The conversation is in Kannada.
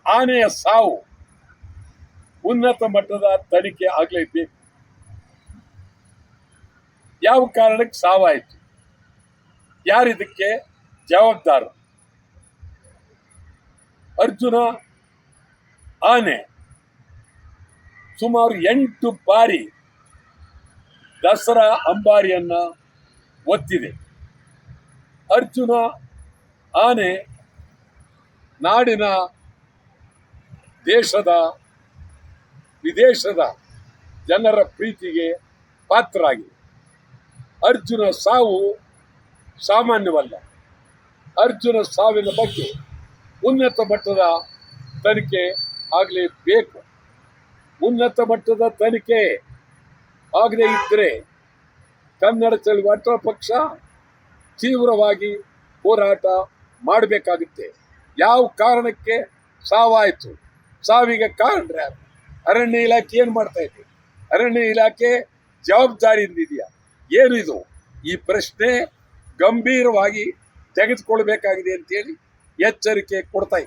ಆನೆಯ ಸಾವು ಉನ್ನತ ಮಟ್ಟದ ತನಿಖೆ ಆಗಲೇಬೇಕು. ಯಾವ ಕಾರಣಕ್ಕೆ ಸಾವಾಯಿತು, ಯಾರಿದಕ್ಕೆ ಜವಾಬ್ದಾರ? ಅರ್ಜುನ ಆನೆ ಸುಮಾರು 8 ಬಾರಿ ದಸರಾ ಅಂಬಾರಿಯನ್ನ ಒತ್ತಿದೆ. ಅರ್ಜುನ ಆನೆ ನಾಡಿನ, ದೇಶದ, ವಿದೇಶದ ಜನರ ಪ್ರೀತಿಗೆ ಪಾತ್ರರಾಗಿದೆ. ಅರ್ಜುನ ಸಾವು ಸಾಮಾನ್ಯವಲ್ಲ. ಅರ್ಜುನ ಸಾವಿನ ಬಗ್ಗೆ ಉನ್ನತ ಮಟ್ಟದ ತನಿಖೆ ಆಗಲೇಬೇಕು. ಉನ್ನತ ಮಟ್ಟದ ತನಿಖೆ ಆಗದೇ ಇದ್ದರೆ ಕನ್ನಡ ಚಳವಳಿ ಪಕ್ಷ ತೀವ್ರವಾಗಿ ಹೋರಾಟ ಮಾಡಬೇಕಾಗುತ್ತೆ. ಯಾವ ಕಾರಣಕ್ಕೆ ಸಾವಾಯಿತು, ಸಾವಿಗೆ ಕಾರಣ ಯಾರು? ಅರಣ್ಯ ಇಲಾಖೆ ಏನು ಮಾಡ್ತಾ ಇದೆ? ಅರಣ್ಯ ಇಲಾಖೆ ಜವಾಬ್ದಾರಿಯಿಂದಿದೆಯಾ? ಏನಿದು? ಈ ಪ್ರಶ್ನೆ ಗಂಭೀರವಾಗಿ ತೆಗೆದುಕೊಳ್ಬೇಕಾಗಿದೆ ಅಂತೇಳಿ ಎಚ್ಚರಿಕೆ ಕೊಡ್ತಾ ಇದೆ.